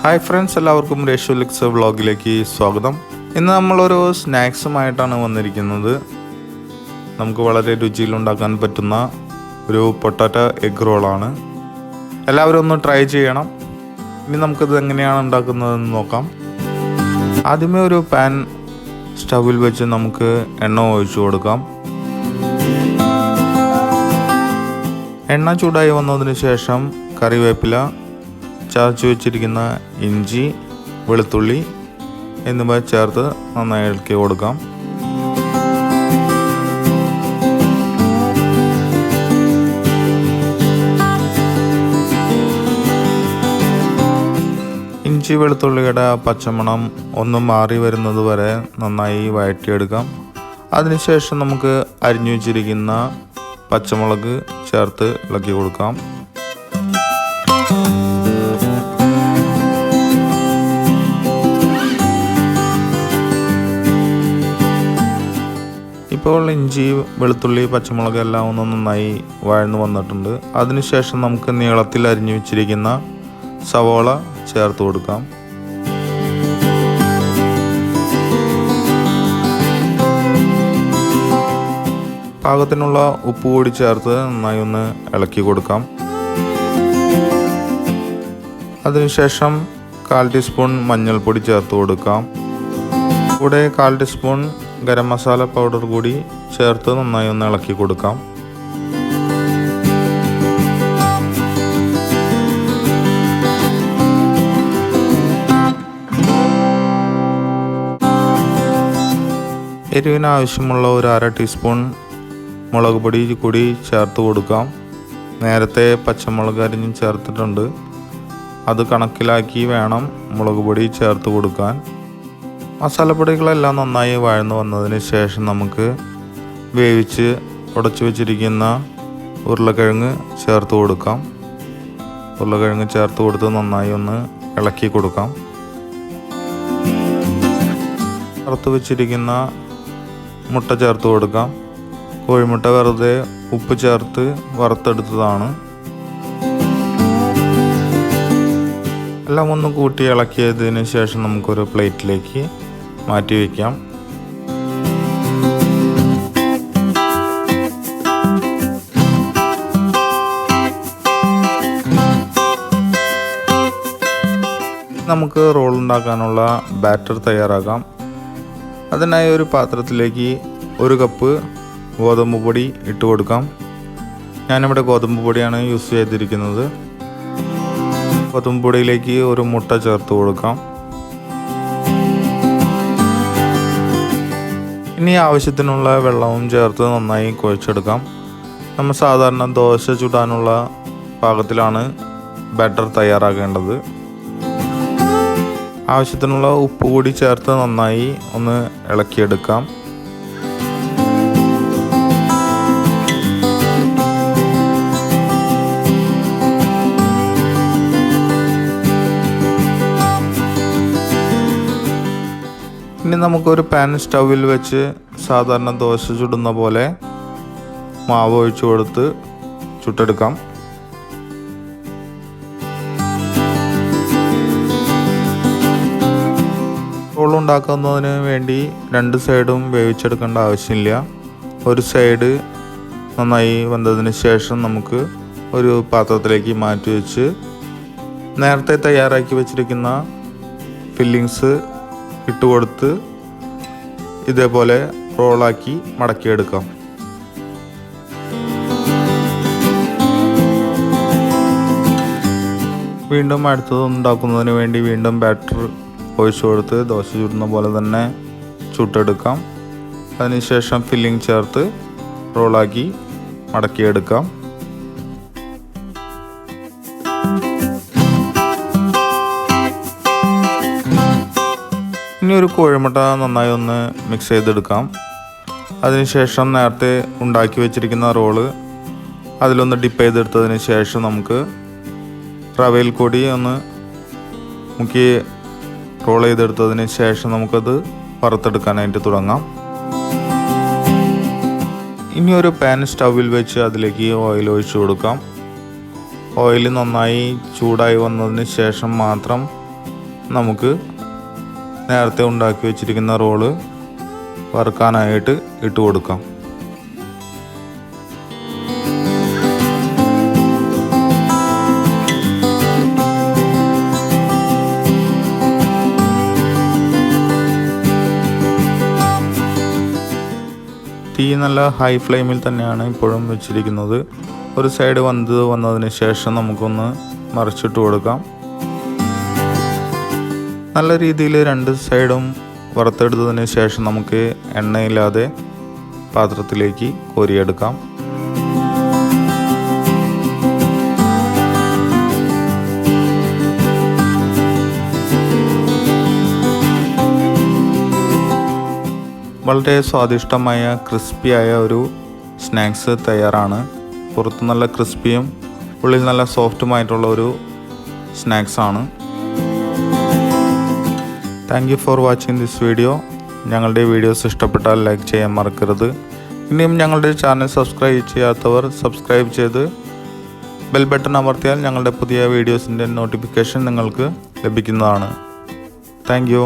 Hi friends, എല്ലാവർക്കും Redchilly വ്ളോഗിലേക്ക് സ്വാഗതം. ഇന്ന് നമ്മളൊരു സ്നാക്സുമായിട്ടാണ് വന്നിരിക്കുന്നത്. നമുക്ക് വളരെ രുചിയിലുണ്ടാക്കാൻ പറ്റുന്ന ഒരു പൊട്ടാറ്റോ എഗ് റോളാണ്. എല്ലാവരും ഒന്ന് ട്രൈ ചെയ്യണം. ഇനി നമുക്കിത് എങ്ങനെയാണ് ഉണ്ടാക്കുന്നതെന്ന് നോക്കാം. ആദ്യമേ ഒരു പാൻ സ്റ്റൗവിൽ വെച്ച് നമുക്ക് എണ്ണ ഒഴിച്ചു കൊടുക്കാം. എണ്ണ ചൂടായി വന്നതിന് ശേഷം കറിവേപ്പില, ചതച്ചു വെച്ചിരിക്കുന്ന ഇഞ്ചി, വെളുത്തുള്ളി എന്നിവ ചേർത്ത് നന്നായി ഇളക്കി കൊടുക്കാം. ഇഞ്ചി വെളുത്തുള്ളിയുടെ പച്ചമണം ഒന്ന് മാറി വരുന്നത് വരെ നന്നായി വഴറ്റിയെടുക്കാം. അതിനുശേഷം നമുക്ക് അരിഞ്ഞു വെച്ചിരിക്കുന്ന പച്ചമുളക് ചേർത്ത് ഇളക്കി കൊടുക്കാം. ഇപ്പോൾ ഇഞ്ചി, വെളുത്തുള്ളി, പച്ചമുളക് എല്ലാം ഒന്ന് നന്നായി വഴന്നു വന്നിട്ടുണ്ട്. അതിനുശേഷം നമുക്ക് നീളത്തിൽ അരിഞ്ഞു വെച്ചിരിക്കുന്ന സവോള ചേർത്ത് കൊടുക്കാം. പാകത്തിനുള്ള ഉപ്പ് കൂടി ചേർത്ത് നന്നായി ഒന്ന് ഇളക്കി കൊടുക്കാം. അതിനുശേഷം 1/4 ടീസ്പൂൺ മഞ്ഞൾപ്പൊടി ചേർത്ത് കൊടുക്കാം. കൂടെ 1/4 ടീസ്പൂൺ ഗരം മസാല പൗഡർ കൂടി ചേർത്ത് നന്നായി ഒന്ന് ഇളക്കി കൊടുക്കാം. എരിവിന് ആവശ്യമുള്ള ഒരു 1/2 ടീസ്പൂൺ മുളക് പൊടി കൂടി ചേർത്ത് കൊടുക്കാം. നേരത്തെ പച്ചമുളക് അരിഞ്ഞ് ചേർത്തിട്ടുണ്ട്. അത് കണക്കിലാക്കി വേണം മുളക് പൊടി ചേർത്ത് കൊടുക്കാൻ. മസാലപ്പൊടികളെല്ലാം നന്നായി വഴന്നു വന്നതിന് ശേഷം നമുക്ക് വേവിച്ച് ഉടച്ചു വെച്ചിരിക്കുന്ന ഉരുളക്കിഴങ്ങ് ചേർത്ത് കൊടുക്കാം. ഉരുളക്കിഴങ്ങ് ചേർത്ത് കൊടുത്ത് നന്നായി ഒന്ന് ഇളക്കി കൊടുക്കാം. വറുത്ത് വെച്ചിരിക്കുന്ന മുട്ട ചേർത്ത് കൊടുക്കാം. കോഴിമുട്ട വെറുതെ ഉപ്പ് ചേർത്ത് വറുത്തെടുത്തതാണ്. എല്ലാം ഒന്ന് കൂട്ടി ഇളക്കിയതിന് ശേഷം നമുക്കൊരു പ്ലേറ്റിലേക്ക് മാറ്റി വയ്ക്കാം. നമുക്ക് റോൾ ഉണ്ടാക്കാനുള്ള ബാറ്റർ തയ്യാറാക്കാം. അതിനായി ഒരു പാത്രത്തിലേക്ക് 1 കപ്പ് ഗോതമ്പ് പൊടി ഇട്ട് കൊടുക്കാം. ഞാനിവിടെ ഗോതമ്പ് പൊടിയാണ് യൂസ് ചെയ്തിരിക്കുന്നത്. ഗോതമ്പ് പൊടിയിലേക്ക് 1 മുട്ട ചേർത്ത് കൊടുക്കാം. ഇനി ആവശ്യത്തിനുള്ള വെള്ളവും ചേർത്ത് നന്നായി കുഴച്ചെടുക്കാം. നമ്മൾ സാധാരണ ദോശ ചുടാനുള്ള പാകത്തിലാണ് ബാറ്റർ തയ്യാറാക്കേണ്ടത്. ആവശ്യത്തിനുള്ള ഉപ്പ് കൂടി ചേർത്ത് നന്നായി ഒന്ന് ഇളക്കിയെടുക്കാം. ഇനി നമുക്കൊരു പാൻ സ്റ്റൗവിൽ വെച്ച് സാധാരണ ദോശ ചുടുന്ന പോലെ മാവ് ഒഴിച്ചു കൊടുത്ത് ചുട്ടെടുക്കാം. റോൾ ഉണ്ടാക്കുന്നതിന് വേണ്ടി 2 സൈഡും വേവിച്ചെടുക്കേണ്ട ആവശ്യമില്ല. ഒരു സൈഡ് നന്നായി വെന്തതിന് ശേഷം നമുക്ക് ഒരു പാത്രത്തിലേക്ക് മാറ്റി വെച്ച് നേരത്തെ തയ്യാറാക്കി വെച്ചിരിക്കുന്ന ഫില്ലിങ്സ് ഇട്ടുകൊടുത്ത് ഇതേപോലെ റോളാക്കി മടക്കിയെടുക്കാം. വീണ്ടും അടുത്തത് ഉണ്ടാക്കുന്നതിന് വേണ്ടി വീണ്ടും ബാറ്റർ ഒഴിച്ചു കൊടുത്ത് ദോശ ചുടുന്ന പോലെ തന്നെ ചുട്ടെടുക്കാം. അതിനുശേഷം ഫില്ലിംഗ് ചേർത്ത് റോളാക്കി മടക്കിയെടുക്കാം. ഇനി ഒരു കോഴിമുട്ട നന്നായി ഒന്ന് മിക്സ് ചെയ്തെടുക്കാം. അതിനുശേഷം നേരത്തെ ഉണ്ടാക്കി വെച്ചിരിക്കുന്ന റോള് അതിലൊന്ന് ഡിപ്പ് ചെയ്തെടുത്തതിന് ശേഷം നമുക്ക് റവയിൽ കൂടി ഒന്ന് മുക്കി റോൾ ചെയ്തെടുത്തതിന് ശേഷം നമുക്കത് വറുത്തെടുക്കാനായിട്ട് തുടങ്ങാം. ഇനി ഒരു പാൻ സ്റ്റൗവിൽ വെച്ച് അതിലേക്ക് ഓയിൽ ഒഴിച്ചു കൊടുക്കാം. ഓയിൽ നന്നായി ചൂടായി വന്നതിന് ശേഷം മാത്രം നമുക്ക് നേരത്തെ ഉണ്ടാക്കി വെച്ചിരിക്കുന്ന റോള് വറുക്കാനായിട്ട് ഇട്ട് കൊടുക്കാം. തീ നല്ല ഹൈ ഫ്ലെയിമിൽ തന്നെയാണ് ഇപ്പോഴും വെച്ചിരിക്കുന്നത്. ഒരു സൈഡ് വന്നതിന് ശേഷം നമുക്കൊന്ന് മറിച്ചിട്ട് കൊടുക്കാം. നല്ല രീതിയിൽ രണ്ട് സൈഡും വറുത്തെടുത്തതിന് ശേഷം നമുക്ക് എണ്ണയില്ലാതെ പാത്രത്തിലേക്ക് കോരിയെടുക്കാം. വളരെ സ്വാദിഷ്ടമായ ക്രിസ്പിയായ ഒരു സ്നാക്സ് തയ്യാറാണ്. പുറത്ത് നല്ല ക്രിസ്പിയും ഉള്ളിൽ നല്ല സോഫ്റ്റുമായിട്ടുള്ള ഒരു സ്നാക്സാണ്. Thank you for watching this video. ഞങ്ങളുടെ വീഡിയോസ് ഇഷ്ടപ്പെട്ടാൽ ലൈക്ക് ചെയ്യാൻ മറക്കരുത്. ഇനിയും ഞങ്ങളുടെ ചാനൽ സബ്സ്ക്രൈബ് ചെയ്യാത്തവർ സബ്സ്ക്രൈബ് ചെയ്ത് ബെൽ ബട്ടൺ അമർത്തിയാൽ ഞങ്ങളുടെ പുതിയ വീഡിയോസിൻ്റെ നോട്ടിഫിക്കേഷൻ നിങ്ങൾക്ക് ലഭിക്കുന്നതാണ്. Thank U.